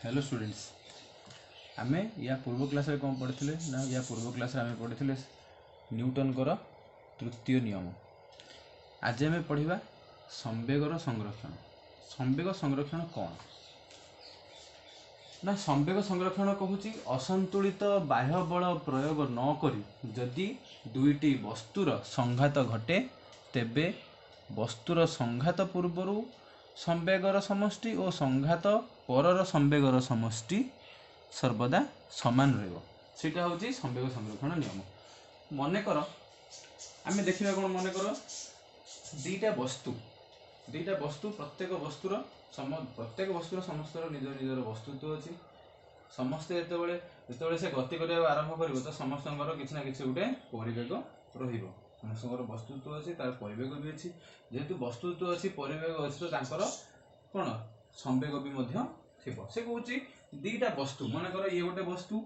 Hello students आम या पूर्व क्लास रे कौन पढ़ी ना या पूर्व क्लास रे आम पढ़ी न्यूटन कर तृतीय नियम। आज आम पढ़ा संवेगर संरक्षण। संवेग संरक्षण कौन ना संवेग संरक्षण कहूँ असंतुलित बाह्य बल प्रयोग न करी जदि दुईटी वस्तुर संघात घटे तेबे वस्तुर संघात पूर्वर संवेगर समष्टि और संघात परर संवेगर समष्टि सर्वदा समान रहा हूँ संवेग संरक्षण नियम। मनकर आम देखा कौन मनकर दीटा वस्तु प्रत्येक वस्तुर समस्त निज निजर वस्तुत्व अच्छी समस्ते जो से गति करने आरंभ कर तो समस्त किसी ना कि गोटे परिवेग समस्त वस्तुत्व अच्छी तार परिवेग भी अच्छी जेहेतु वस्तुत्व अच्छी परिवेग अच्छी तो कौन संवेग भी से कौन दीटा वस्तु मनकर ये गोटे वस्तु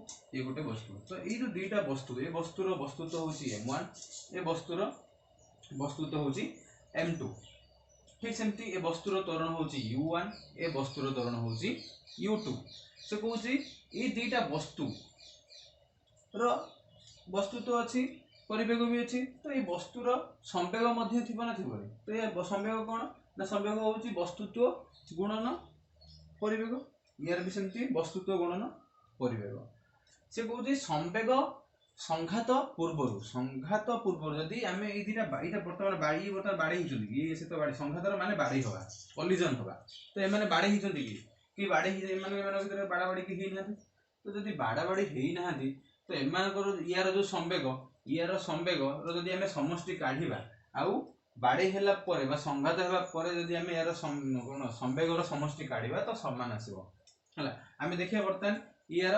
तो ये जो दीटा वस्तु ये वस्तुर वस्तुत्व हूँ m1 ये वस्तुर वस्तुत्व हूँ m2 ठीक सेमती ये वस्तुर त्वरण हूँ u1 ये वस्तुर त्वरण हूँ u2 से कौन ये दीटा वस्तु वस्तुत्व अच्छी परिवेग भी अच्छी तो ये वस्तुर संवेग ना तो ये संवेग कौन ना संवेग हूँ वस्तुत्व गुणन परिवेग यार भी सेमती वस्तुत्व गुणन परिवेग से कौन संवेग संघात पूर्वर जदि आम ये बर्तमान बाड़ी ये से तो बाड़ी संघात माने बाड़ी हवा कलिजन हवा तो ये बाड़ी कि बाड़ी भर बाड़ा बाड़ी की तो जब बाड़ा बाड़ी होना तो एम यार जो संवेग जदि आम समष्टि काढ़ा आउ बाड़ी है संघात है आम यार कौन संवेगर समष्टि काढ़ा तो समान आसो है आम देखिए बर्तमान यार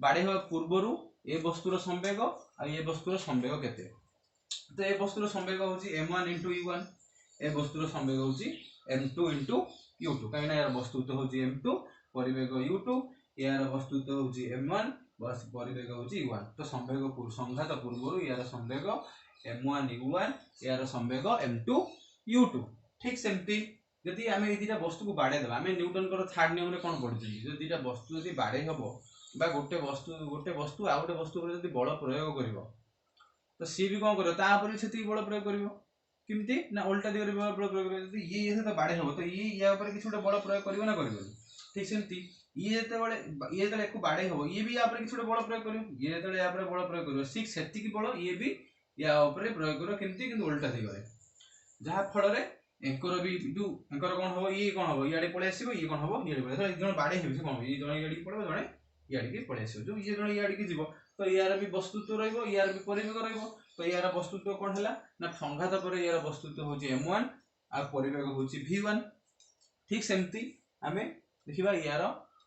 बाड़ी हवा पूर्वर ये वस्तुर संवेग आ ये वस्तुर संवेग केते तो ये वस्तुर संवेग हूँ m1 × u1 ए वस्तुर संवेग हूँ m2 × u2 कहीं यार वस्तुत्व हूँ m2 परिवेग u2 यार वस्तुत्व हूँ m1 बस परिवेग हूँ u1 तो संवेग संघात पूर्व यार संवेग m1 u1 यार संवेग m2 u2 ठीक सेमती जदि आम ये दुटा वस्तु को बाड़े देवा आम न्यूटन कर थर्ड नियम रे कौन पढ़ी जो दुटा वस्तु जब बाड़े हम गोटे वस्तु आ गोटे वस्तु पर जब बल प्रयोग कर तो सी भी कौन कर से बल प्रयोग करमती ना उल्टा दिगरे बल प्रयोग कर ये तो बाड़े हम तो ये या किसी गोटे बल प्रयोग कर ना कर ठीक सेमती ये जो बाड़े हम ये भी या किसी गोटे बल प्रयोग कर ये जो या बल प्रयोग कर ठीक से बल ये भी या प्रयोग कर उल्टा दिगरे जहाँ फल एंकर भी जो एंकर कौन हम ये कौन हम इे पलि आसो ये कौन हम इे पलि जन बाड़े हो कौन ये जन इे पड़े जड़े इे पलि आस जो ये जन इे जीव तो यार भी वस्तुत्व यार भी परिवेग तो यार वस्तुत्व कौन है ना संघात पर यार वस्तुत्व हूँ m1 आ परिवेग हूँ v1 ठीक सेमती आम देखा यार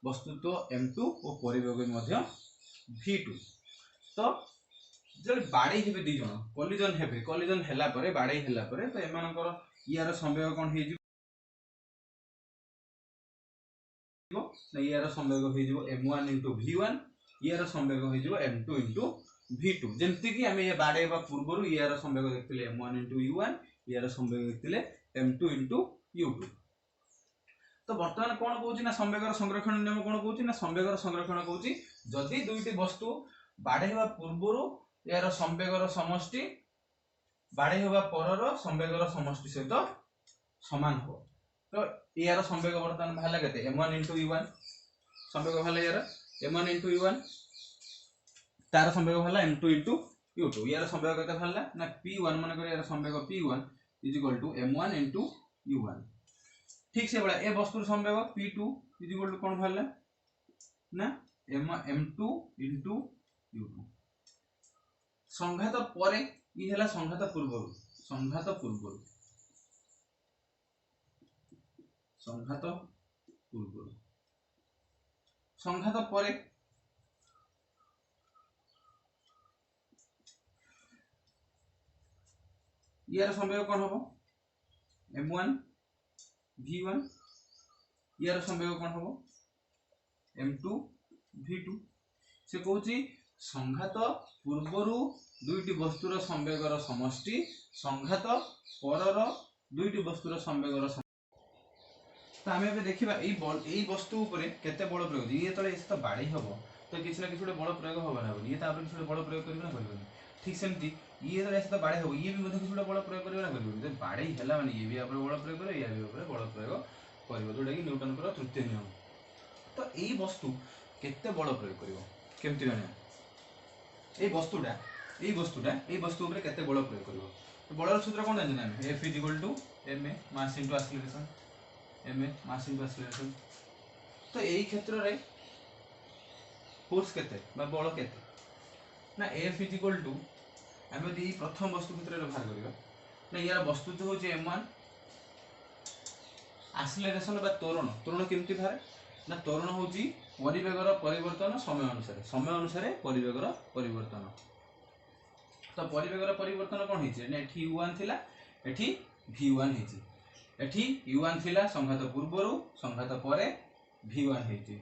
वस्तुत्व m2 और परिवेग v2 तो जब बाड़े हे दी जन कलिजन है बाड़े है तो एम यार संवेग कौन हो यार संवेग हो m1 × v1 यार संवेग हो m2 × v2 जमती कि आम ये बाड़े पूर्व यार संवेग देखते m1 × u1 यार संवेग देखते m2 × u2 तो बर्तमान कौन कौन ना संवेगर संरक्षण नियम कौन कौन ना संवेगर संरक्षण कौन जदि दुईटी वस्तु बाड़े पूर्व यार संवेगर समष्टि बाड़े हवा परर संवेगर समष्टि सहित समान हो तो यार संवेग बर्तमान बाहर के m1 × u1 संवेग बाहर यार m1 × u1 तार संवेग बाहर m2 × u2 यार संवेग केते बाहर ना p1 मन कर यार संवेग p1 = m1 × u1 ठीक से बड़ा ए वस्तुर संवेग p2 = कौन बाहर ना m2 × u2 संघात पर ये है संघात पूर्व संघात पर यार संवेग कौन हम m1 v1 यार संवेग कौन हम m2 v2 से कौन संघात पूर्वर दुईटी वस्तुर संवेगर समष्टि संघात परर दुईटी वस्तुर संवेगर तो आम ए देखा यही वस्तु केते बल प्रयोग ये तो तो बाड़ी हम तो किसी ना किसी गोटे बल प्रयोग हम ना ये किसी बल प्रयोग कर ना ठीक सेमती ये तो बाड़े हम ये भी किसी गोटे बल प्रयोग कर ना कर बाड़े है मैंने ये भी बल प्रयोग कर या भी बल प्रयोग कर जोटा कि न्यूटन तृतीय नियम तो यही वस्तु केते बल प्रयोग कर केमती जाना ये वस्तुटा यही वस्तु केते बल प्रयोग कर तो बलर सूत्र कौन जानते हैं F is equal to M A mass into acceleration M A mass into acceleration तो यही क्षेत्र में फोर्स केते बल केते ना एफ इज इक्वल टू आम यदि प्रथम वस्तु क्षेत्र में बाहर करवा ना यार वस्तु तो हूँ m1 एक्सीलरेशन बा त्वरण केमती बाहर ना त्वरण हूँ परिवेगर परिवर्तन समय अनुसार परिवेगर परिवर्तन तो परिवेगर परिवर्तन कौन है u1 थिला एठी v1 एठी u1 थिला संघात पूर्वर संघात परे v1 हेची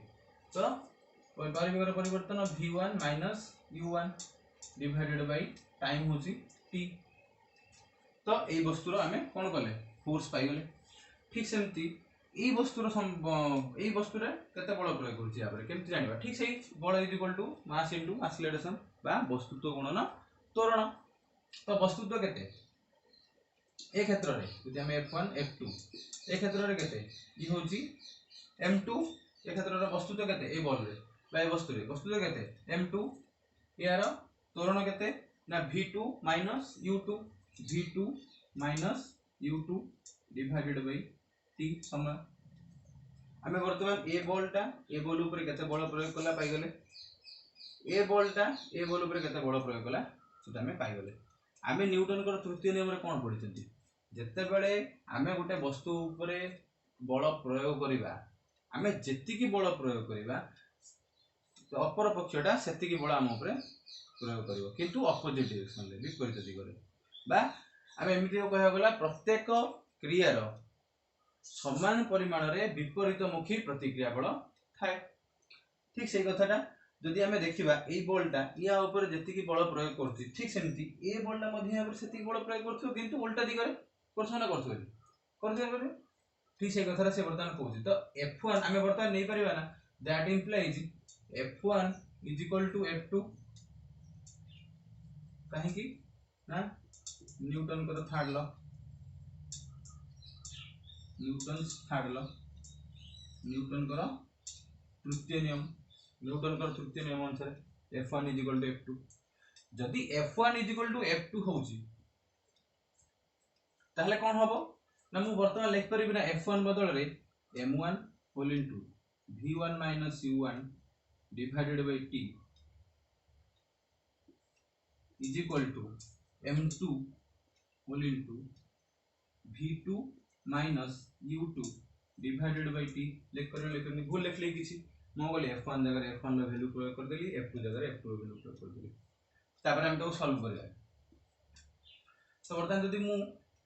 तो परिवेगर परिवर्तन v1 minus u1 divided by time होची t तो एई वस्तुर आमे कोन कले फोर्स पाई गले ठीक सेमती एई वस्तुर एई वस्तुरे केते बल प्रयोग करछि यापर केमति जानिबा ठीक सेही बल is equal to mass into acceleration बा वस्तुत्व गुणन त्वरण तो वस्तुत्व केते ए क्षेत्र रे यदि हम f1 f2 ए क्षेत्र रे केते ई होची m2 ए क्षेत्र रे वस्तुत्व केते ए बल रे बा ए वस्तुत्व केते m2 यार त्वरण केते ना v2 minus u2 divided by t समय आमे वर्तमान ए बॉल ऊपर केते बल प्रयोग कला पाई गले ए बॉल ऊपर केते बल प्रयोग कला सेटा आमे पाई गले आमे न्यूटन कर तृतीय नियम रे कोन पढिचंती जत्ते बेले आमे गोटे वस्तु ऊपर बल प्रयोग करिबा आमे जेति की बल प्रयोग करिबा तो अपर पक्षटा सेति की बल आम ऊपर प्रयोग करिवो किंतु अपोजिट डायरेक्शन रे विपरीत दिगरे बा आमे एमिति कहया गला प्रत्येक क्रियार समान परिमाण रे विपरीतमुखी प्रतिक्रिया बल थाए ठीक से कथाटा जदि आमे देखिबा एई बॉलटा या ऊपर जेति की बल प्रयोग करछि ठीक सेमति ए बॉलटा मध्ये या ऊपर सेति की बल प्रयोग करथो किंतु उल्टा दिगरे करछना करथो कर दिया ठीक से कथारा से वर्तमान कहूछि तो f1 आमे वर्तमान नै परिबा ना that implies f1 is equal to f2 कहीं की ना न्यूटन का थर्ड लॉ न्यूटन का तृतीय नियम अनुसार f1 is equal to f2 जदि f1 is equal to f2 होउची ताहले कोन हबो ना मु वर्तमान लिख परिबि ना f1 बदल रे m1 whole into v1 minus u1 divided by t is equal to m2 whole into v2 minus u2 divided by t लिख करनी भूल लिख ले किसी मो बोले f1 जगह f1 रो वैल्यू प्रयोग कर देली f2 जगह f2 रो वैल्यू प्रयोग कर देली तापर हम तो सॉल्व करबा तो वर्तमान जदि मु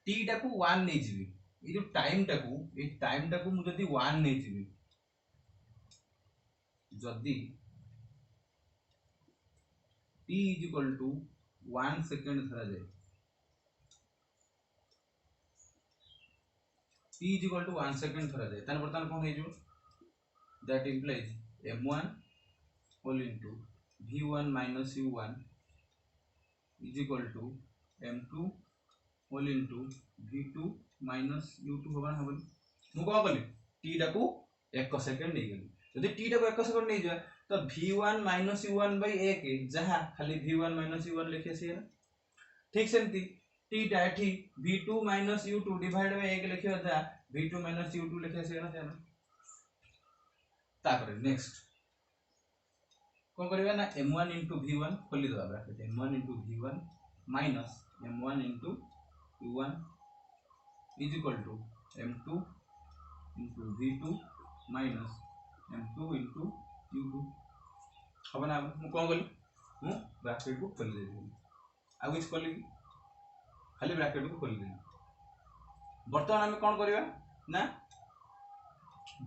t टा को 1 नै जिवि ए जो टाइम टा को मु जदि 1 नै जिवि जदि t is equal to 1 second धरा जाए t is equal to 1 second धरा जाए तान वर्तमान कोन हे जो that implies m1 whole into v1 minus u1 is equal to m2 whole into v2 minus u2 होबा हबल मु को कली t टा को 1 सेकंड नै गेली यदि t टा को 1 सेकंड नै जा तो v1 माइनस u1 बाय 1 जहां खाली v1 माइनस u1 लिखे से ठीक सेमती t टा एठी v2 minus u2 divide by 1 लिखियो था v2 माइनस u2 लिखे से ना तापर नेक्स्ट कोन करबा ना m1 v1 खोली दबा bracket m1 v1 minus m1 u1 is equal to m2 v2 minus m2 u2 हबना मु कोन कली मु ब्रैकेट को खोली देबी आ किछ कली खाली ब्रैकेट को खोली देबी वर्तमान हम कोन करबा ना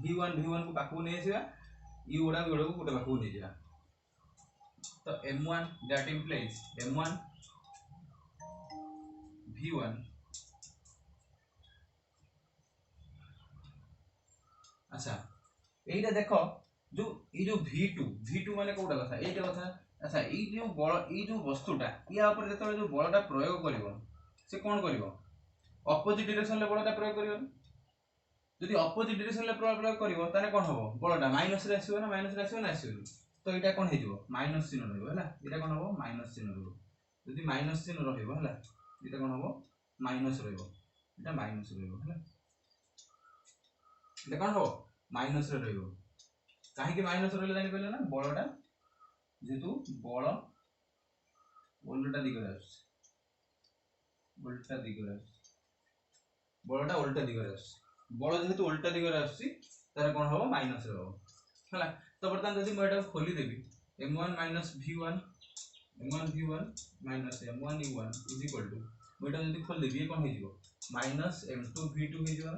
v1 को पाखु नै आसीबा ई उडा को गोटे पाखु नै जा तो m1 that implies m1 v1 अच्छा এইটা দেখ जो ये जो V2 माने कोटा कथा এইটা कथा अच्छा এই जो বল এই जो বস্তুটা ইয়া উপরে যেতବେଳେ जो বলটা প্রয়োগ করিব সে কোন করিব অপোজিট ডিরেকশন রে বলটা প্রয়োগ করিব যদি অপোজিট ডিরেকশন রে প্রয়োগ করিব তাহলে কোন হবো বলটা মাইনাস রে আসিব না আসিব তো এটা কোন হেজিব মাইনাস চিহ্ন রহিব হলা এটা কোন হবো মাইনাস চিহ্ন রহিব যদি মাইনাস চিহ্ন রহিব হলা এটা কোন হবো মাইনাস রহিব এটা মাইনাস রহিব হলা এটা কোন হবো মাইনাস রে রহিব কাହିଁକି ମାଇନସ ରହିଲେ ଜାଣିପାରିଲେ ନା ବଳଟା ଯେହେତୁ ବଳ ଓଲଟା ଦିଗରେ ଆସୁଛି ବଳଟା ଓଲଟା ଦିଗରେ ଆସୁଛି ବଳ ଯେହେତୁ ଓଲଟା ଦିଗରେ ଆସୁଛି ତାର କ'ଣ ହବ ମାଇନସ ରେ ହବ ହେଲା ତ ବର୍ତ୍ତମାନ ଯଦି ମୁଁ ଏଟାକୁ ଖୋଲିଦେବି m1 v1 m1 u1 is equal to ମୁଁ ଏଟା ଯଦି ଖୋଲିଦେବି କ'ଣ ହେଇଯିବ -m2 v2 ହେଇଯିବ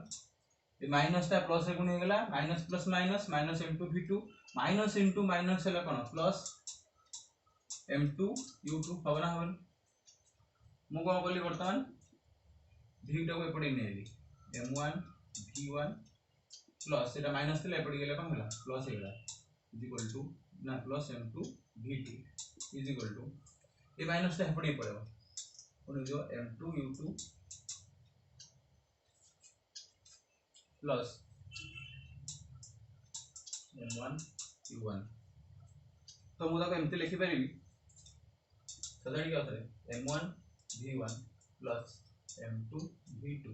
ये माइनस टा प्लस रे गुण हे गेला minus plus minus minus m2 v2 minus into minus हेला कोन प्लस m2 u2 हबना हबन मु कोन बोली वर्तमान v2 को एपडी नेली m1 v1 plus iota minus थिला एपडी गेला कोन होला प्लस हे गेला इज इक्वल टू ना plus m2 v2 is equal to ये माइनस टा एपडी पड़ेबो कोन जो m2 u2 plus m1 u1 तो मुझे एमती लिखि पारि सदाड़ी क्या होता है m1 v1 plus m2 v2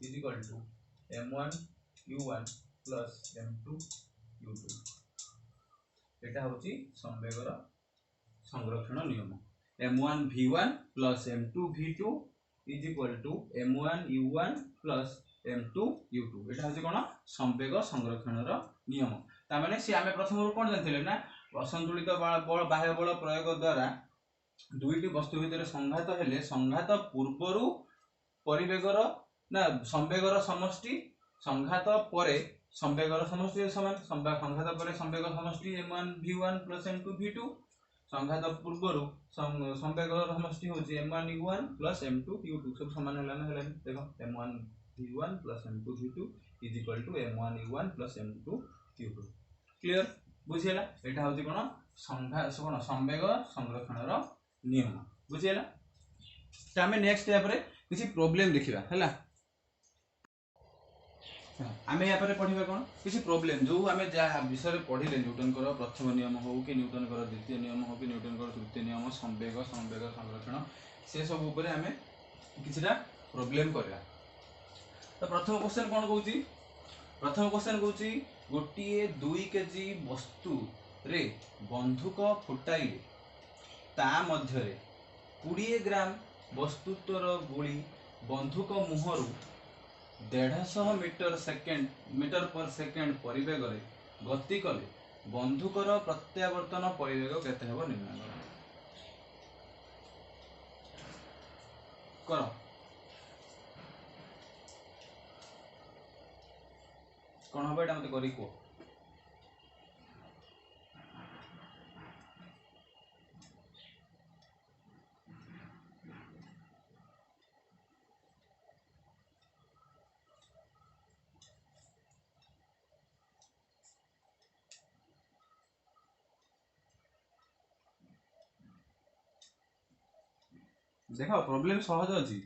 is equal to m1 u1 plus m2 u2 एटा होची संवेगर संरक्षण नियम m1 v1 plus m2 v2 is equal to m1 u1 plus m2 u2 एटा होची कोन संवेग संरक्षण रो नियम ता माने से आमे प्रथम रो कोन जानथिले ना असंतुलित बल बाह्य बल प्रयोग द्वारा दुईटी वस्तु भितर संघात हेले संघात पूर्वरु परिवेगर ना संवेगर समष्टि संघात परे संवेगर समष्टि समान संघात परे संवेग समष्टि m1 v1 m2 v2 संघात पूर्वरु संवेगर समष्टि होची m1 u1 m2 u2 सब समान होला ना होला देखो m1 v1 m2 v2 is equal to m1 u1 m2 u2 clear बुझियला एटा होची कोन संवेग संरक्षण रो नियम बुझियला त हमें नेक्स्ट स्टेप रे किछि प्रॉब्लम देखिबा हैला आमे या पर पढिबा कोन किछि प्रॉब्लम जो आमे जा विषय पढिले न्यूटन कर प्रथम नियम हो कि न्यूटन कर द्वितीय नियम हो कि न्यूटन कर तृतीय नियम संवेग संरक्षण से सब ऊपर आमे किछिटा प्रॉब्लम करला तो प्रथम क्वेश्चन कौन कहूँ गोटे 2 केजी वस्तु रे बंधुक फुटाइले ता मध्य 20 ग्राम वस्तुत्वर गोली बंधुक मुहरु 150 मीटर पर सेकेंड परिवेग रे गति कले बंधुकर प्रत्यावर्तन परिवेग केते हेबो निर्णय करो कौन हम ये मत करी कह देखा प्रॉब्लम सहज अच्छी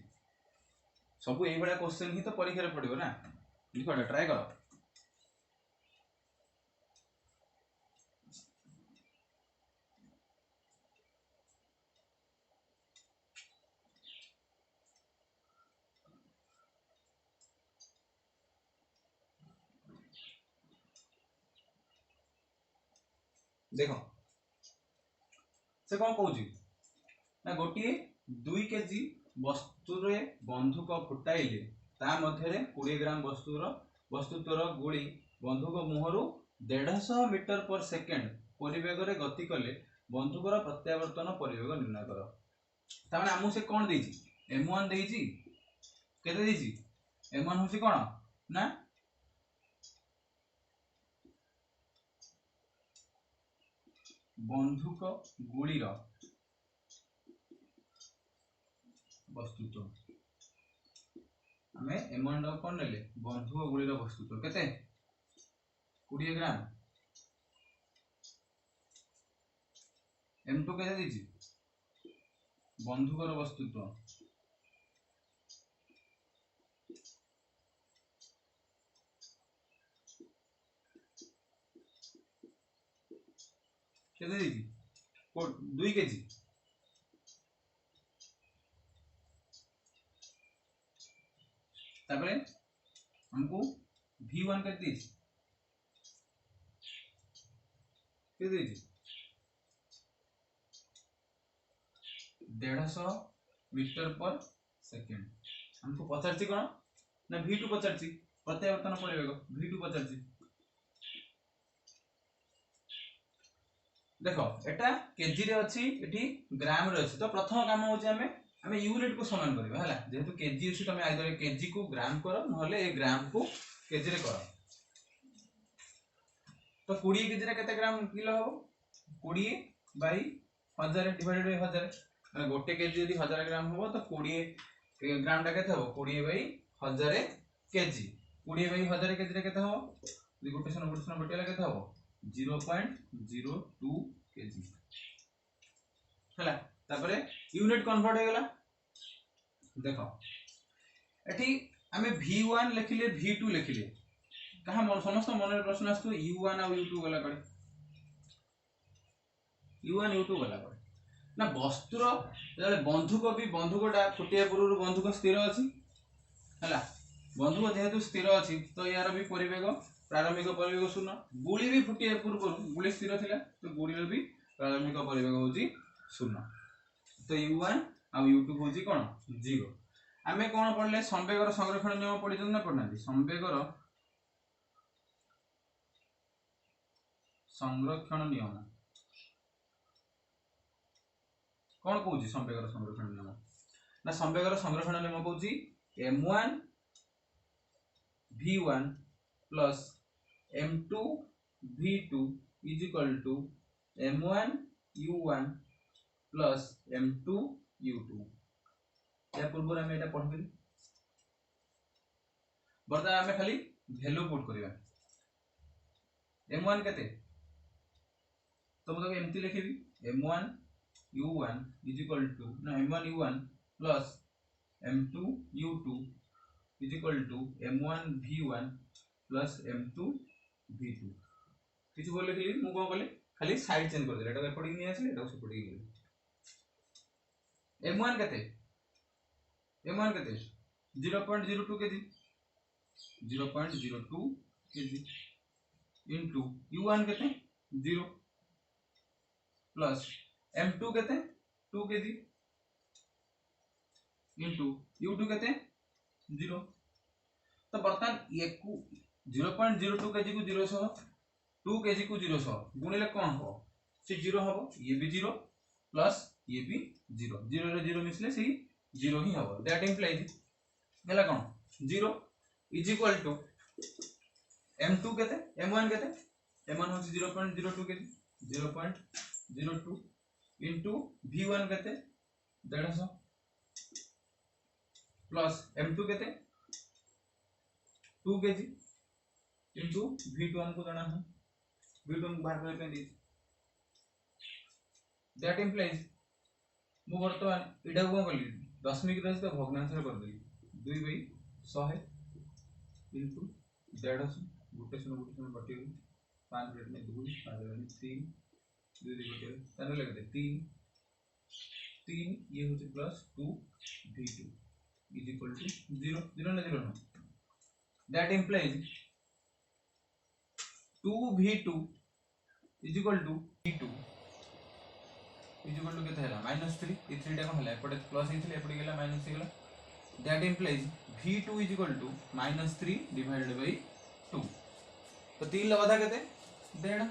सब ये भाया क्वेश्चन ही तो परीक्षा पड़ो ना लिख ट्राए कर देख से कौन कौच ना गोटे 2 केजी वस्तु रे बंधुक फुटाइले ता मध्य 20 ग्राम वस्तुत्वर गोली बंधुक मुहरु 150 मीटर पर सेकेंड परिवेग रे गति कले बंधुकर प्रत्यावर्तन परिवेग निर्णय कर ताने हमहु से कोन देछि m1 देछि केते देछि m1 होछि कोन ना बंधुक गोली रो वस्तुत्व हमें m1 कोन लेले बंधुक गोली रो वस्तुत्व केते 20 ग्राम M2 केते देछि बंधुकर वस्तुत्व केते देछि 2 केजी तापरे हमको V1 केते देछि केते देछि 150 मीटर पर सेकेंड हमको पचारछि कोन ना V2 पचारछि प्रत्यावर्तन परिवेग V2 पचारछि देखो एटा केजी रे अछि एठी ग्राम रे अछि तो प्रथम काम होछि हमें यूनिट को समान करबा हला जेहेतु केजी अछि तमे आइदर केजी को ग्राम करो नहले ए ग्राम को केजी रे करो तो 20 केजी रे केते ग्राम किलो हो 20 बाई 1000 डिवाइडेड बाई 1000 माने गोटे केजी यदि 1000 ग्राम हो तो 20 ग्राम टा केते हो 20 बाई 1000 केजी 20 बाई 1000 केजी रे केते हो यदि गोटे सन बटेला केते हो 0.02 केजी हला तापरे यूनिट कन्वर्ट हो गला देखो एठी हमें V1 लिखिले V2 लिखिले कहा मन समस्त मन प्रश्न आस्तु U1 और U2 गला कड़े U1 U2 गला कड़े ना वस्तुर जले बंधुकटा फुटिया पूर्व बंधुक स्थिर अछि हला बंधुक जेहेतु स्थिर अछि तो यार भी परिवेग प्रारंभिक परिवेग 0 गुली भी फुटिया पूर्व गुली स्थिर थिला तो गुली भी प्रारंभिक परिवेग होजी 0 तो U1 और U2 होजी कोन 0 आमे कोन पढले संवेगर संरक्षण नियम पढिजन ना पढनांती संवेगर संरक्षण नियम कोन कहूची संवेगर संरक्षण नियम ना संवेगर संरक्षण नियम कहूची M1 V1 plus M2 V2 is equal to M1 U1 plus M2 U2 या पूर्व हमें एटा पढबे बर्तमान हमें खाली वैल्यू पुट करिया M1 केते तो मतलब एमती लिखिबी M1 U1 is equal to ना M1 U1 plus M2 U2 is equal to M1 V1 plus M2 V2 किछ बोले कि मु को बोले खाली साइड चेंज कर दे एटा एपडी नि आछले एटा सेपडी गेले M1 केते 0.02 केजी 0.02 केजी इनटू U1 केते 0 प्लस M2 केते 2 केजी इनटू U2 केते 0 तो बर्तमान ये को 0.02 केजी को 0 सह 2 केजी को 0 सह गुणिले कोन हो से 0 हबो ये भी 0 प्लस ये भी 0 0 रे 0 मिसले से 0 ही हबो दैट इंप्लाइज गेला कोन 0 इज इक्वल टू M2 केते M1 केते M1 हो 0.02 केजी 0.02 इनटू V1 केते 150 प्लस M2 केते 2 केजी इनटू V2 हमको जाना है V2 हम बाहर कर पे दैट इंप्लाइज मु वर्तमान एडा को करली दशमिक रही तो भग्नांश कर देली 2 बाई 100 इनटू 150 गोटे सन बटे 5 मिनट में 2 5 में 3 2 बटे ताने लगे 3 3 ये होचे plus 2 V2 is equal to 0 0 ना 0 ना that implies 2V2 is equal to V2 is equal to केते हैला -3 ए 3 टा कोन हैला एपटे प्लस हेथिले एपटे गेला माइनस हेला that implies V2 is equal to -3 divided by 2 तो 3 लवादा केते देना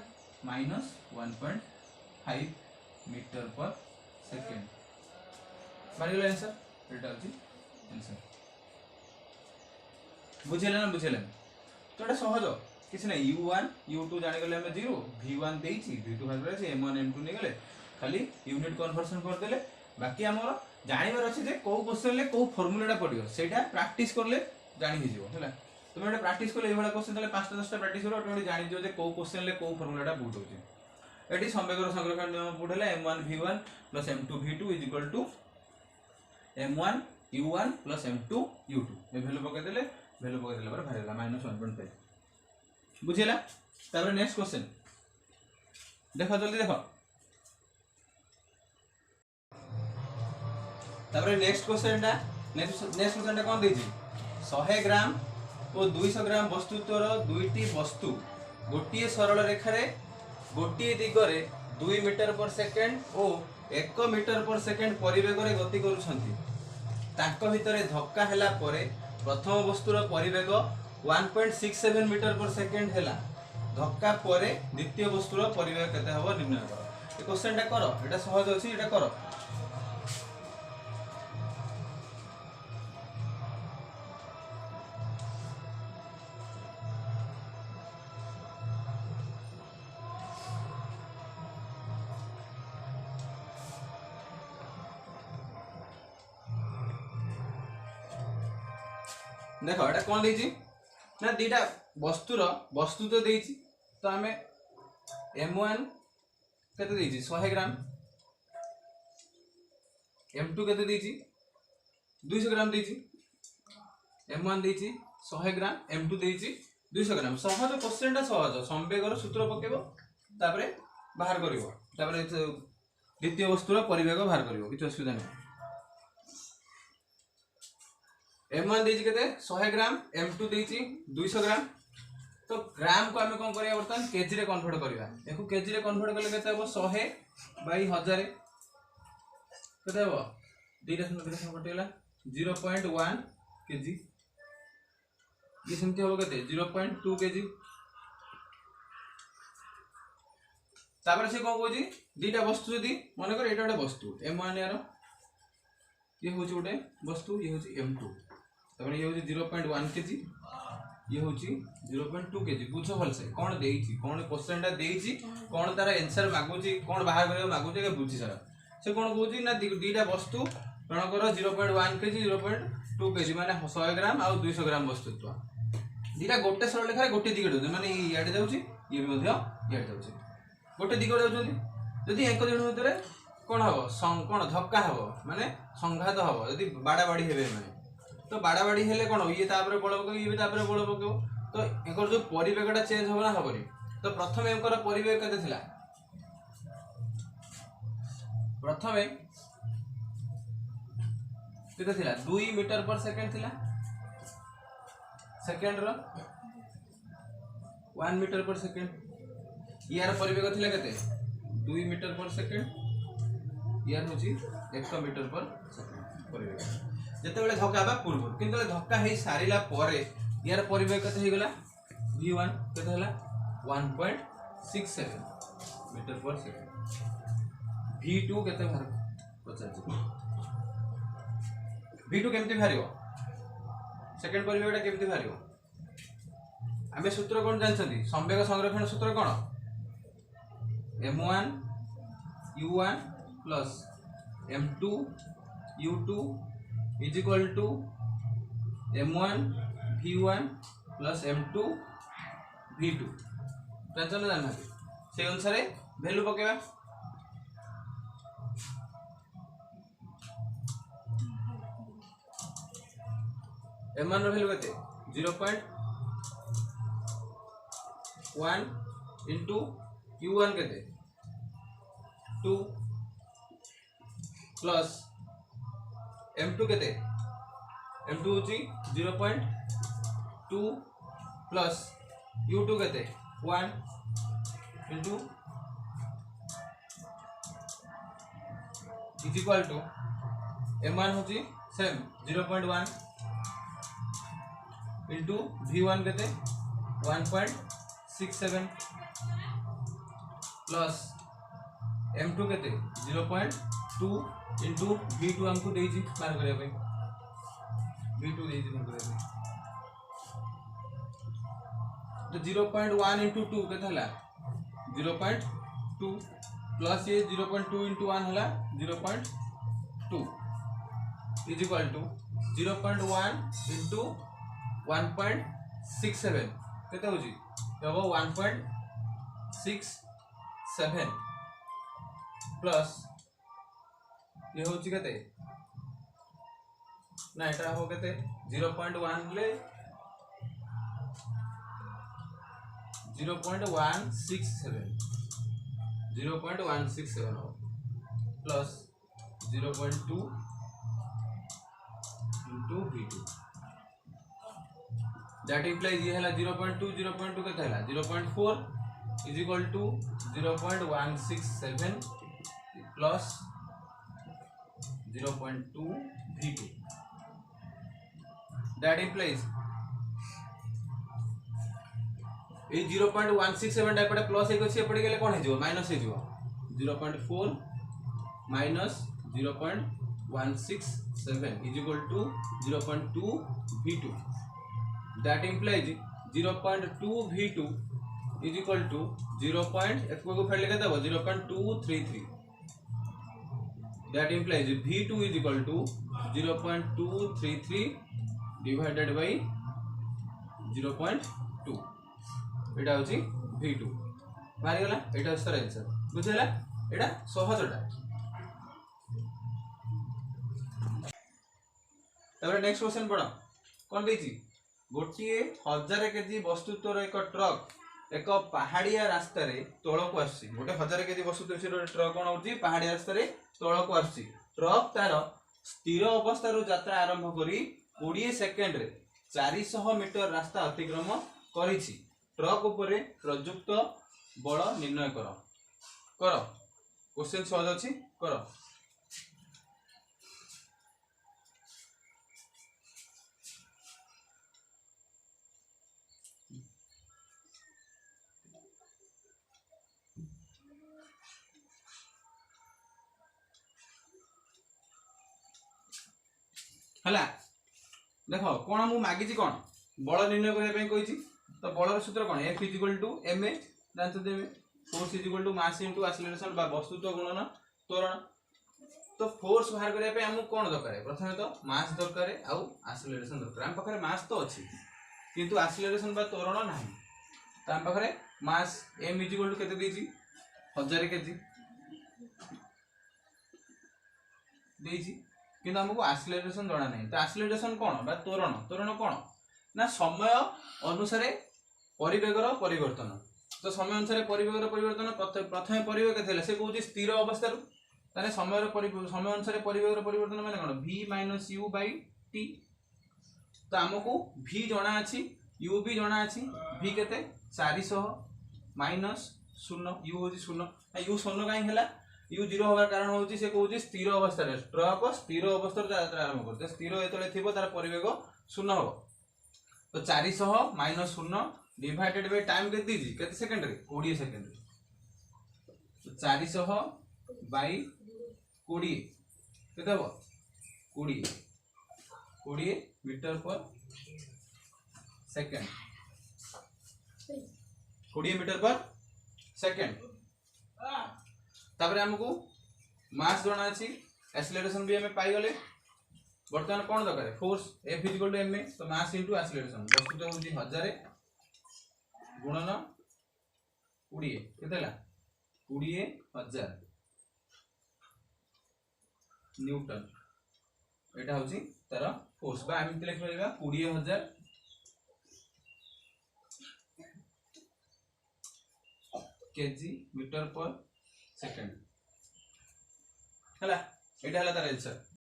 -1.5 मीटर पर सेकंड बारिगला आंसर एटा अछि आंसर बुझेले ना बुझेले तो एटा सहज किछ नै U1 U2 जानि गले हम 0 V1 देइछि V2 भागले छै M1 M2 नै गले खाली यूनिट कन्वर्जन कर देले बाकी हमर जानिबार अछि जे को क्वेश्चन ले को फार्मूलाटा पडियो सेटा प्रैक्टिस करले जानि हे जिवो हैला तुम गोटे प्राक्ट कले ये क्वेश्चन तेल 5-10टा प्राक्ट कर ऑटोमेटिक जान जो कौ क्वेश्चन कौ फर्मुलाटा बुट होची एटी संवेगर संरक्षण नियम बुट है m1 v1 plus m2 v2 is equal to m1 u1 plus m2 u2 ये वैल्यू पके देले पर बाहर गला -1.5 बुझिला। तापर नेक्स्ट क्वेश्चन देखो जल्दी देखो। तापर नेक्स्ट क्वेश्चन कौन देजी 100 ग्राम और 200 ग्राम वस्तुत्वर दुईटी वस्तु गोटे सरल रेखार गोटे दिगरे 2 मीटर पर सेकेंड और 1 मीटर पर सेकेंड परिवेग गति कर भितर धक्का हैला परे प्रथम वस्तुर परिवेग 1.67 मीटर पर सेकेंड हैला धक्का परे द्वितीय वस्तुर परिवेग केते हबो निर्णय करो। ए क्वेश्चन टा करो एटा सहज अछि एटा करो। देखो एटा कौन देछि ना दीटा वस्तु तो देछि तो आमे m1 केते देछि 100 ग्राम m2 केते देछि 200 ग्राम देछि m1 देछि 100 ग्राम m2 देछि 200 ग्राम। सहज क्वेश्चन टा सहज संवेगर सूत्र पकेबो तापरे बाहर करिवो तापरे द्वितीय वस्तुर परिवेग बाहर करिवो किछ असुविधा नै। m1 देछि केते 100 ग्राम m2 देछि 200 ग्राम तो ग्राम को हमें कौन करिया बर्तन केजी रे कन्वर्ट करिया एको केजी रे कन्वर्ट करले केते हो 100 बाई 1000 केते हो दीटा संख्या कटेला 0.1 केजी ये सेमति हो केते 0.2 केजी। तापर से कोन कोजी दीटा वस्तु जदी माने कर एटा वस्तु m1 यार ये होची गोटे वस्तु ये होची m2 तबने ये होची 0.1 केजी ये होची 0.2 केजी बुझ भल से कोन देइची कोन क्वेश्चन टा देइची कोन तार आंसर मागुची कोन बाहर करे मागुची के बुझी सारा से कोन कहूची ना दीटा वस्तु गण कर 0.1 केजी 0.2 केजी माने 100 ग्राम और 200 ग्राम वस्तुत्व दीटा गोटे सरल रेखा गोटे दिगड़ माने याडे जाउची ये भी मध्य याडे जाउची गोटे दिगड़ जाउची जदी एक जण भीतर कोन हबो कोन धक्का हबो माने संघात हबो जदी बाडा बाडी हेबे माने तो बाडा बाडी हेले कोन ये तापर बळ पके ये भी तापर बळ पके तो एकर जो परिवेगटा चेंज होबा ना हबरी तो प्रथम एकर परिवेग कते थिला प्रथमे केते थिला 2 मीटर पर सेकंड थिला सेकंड रो 1 मीटर पर सेकंड यार परिवेग थिला केते 2 मीटर पर सेकंड यार होची 1 मीटर पर सेकंड परिवेग जते बेले धक्का बा पूर्व किंतु धक्का हे सारिला परे यार परिवेग कते हे गला v1 कते हला 1.67 मीटर पर सेकंड v2 कते बाहर पचाची v2 केमति बाहरियो सेकंड परिवेगटा केमति बाहरियो आमे सूत्र कोन जानछथि संवेग संरक्षण सूत्र कोन m1 u1 plus m2 u2 is equal to m1 v1 plus m2 v2 जानछन जानना से अनुसार वैल्यू पकेबा m1 रो वैल्यू कते 0.1 into u1 कते 2 प्लस m2 केते m2 होची 0.2 प्लस u2 केते 1 into is equal to m1 होची सेम 0.1 into v1 केते 1.67 प्लस m2 केते 0.2 into v2 हमको देइजी मार करे भाई v2 देइजी मार करे तो 0.1 into 2 केते हला 0.2 प्लस ये 0.2 into 1 हला 0.2 इज इक्वल टू 0.1 into 1.67 1.67 केते होची हबो 1.67 प्लस ये होची केते ना एटा हो केते 0.1 ले 0.167 हो plus 0.2 into V2 that implies ये हला 0.2 केते हला 0.4 is equal to 0.167 plus 0.2 V2 that implies ये 0.167 एपटे प्लस एक अछि एपटे गेले कोन हे जो माइनस हे जो 0.4 minus 0.167 is equal to 0.2 V2 that implies 0.2 V2 is equal to 0. को फेर लिखा देबो 0.233 that implies V2 is equal to 0.233 divided by 0.2 एटा होची V2 मारि गला एटा सर आंसर बुझला एटा सहजटा तबरे नेक्स्ट क्वेश्चन पढ़ कोन देछि गोटिए 1000 केजी वस्तुत्वर एक ट्रक एक पहाड़िया रास्ता रे तळक आसी गोटे 1000 केजी वस्तुत्वर ट्रक कोन होची पहाड़िया रास्ता रे तळक आसी ट्रक तार स्थिर अवस्था रु यात्रा आरंभ करी 20 सेकंड रे 400 मीटर रास्ता अतिक्रम करिछि ट्रक उपरे प्रयुक्त बल निर्णय कर क्वेश्चन सहज अछि कर हला देखो कोन मु मागी छी कोन बल निर्णय करे पे कहिछि तो बलर सूत्र कोन F = ma जानते देबे फोर्स = मास * एक्सीलरेशन बा वस्तुत्व गुणन त्वरण तो फोर्स बाहर करे पे हमु कोन दरकार प्रथमे तो मास दरकार आ एक्सीलरेशन दरकार हम पाखरे मास तो अछि किंतु एक्सीलरेशन बा त्वरण नाही त हम पाखरे मास m = केते देछि 1000 केजी देछि किंतु हमको एक्सीलरेशन जणा नहीं तो एक्सीलरेशन कोन बा त्वरण कोन ना समय अनुसार परिवेगर परिवर्तन तो समय अनुसार परिवेगर परिवर्तन प्रथम परिवेग केते से कहूची स्थिर अवस्था रु ताने समय अनुसार परिवेगर परिवर्तन माने कोन v - u / t तो हमको v जणा अछि u भी जणा अछि v केते 400 - 0 u होची 0 u 0 काई हला u 0 होबार कारण होची से कहूची स्थिर अवस्था रे ट्रक स्थिर अवस्था रे यात्रा आरंभ करते स्थिर एतले थिबो तार परिवेग 0 हो तो 400 - 0 डिवाइडेड बाय टाइम के दीजी केते सेकंड रे 20 सेकंड तो 400 बाय 20 केते हो 20 मीटर पर सेकंड 20 मीटर पर सेकंड तापर हमको मास जणा अछि एक्सीलरेशन भी हमें पाई गले वर्तमान कोन दरकार फोर्स F = ma तो मास * एक्सीलरेशन वस्तु तो होची 1000 गुणन 20 केतेला 20000 न्यूटन एटा होची तार फोर्स बा हम लिख लेबा 20000 केजी मीटर पर सेकंड हला एटा हला तार आंसर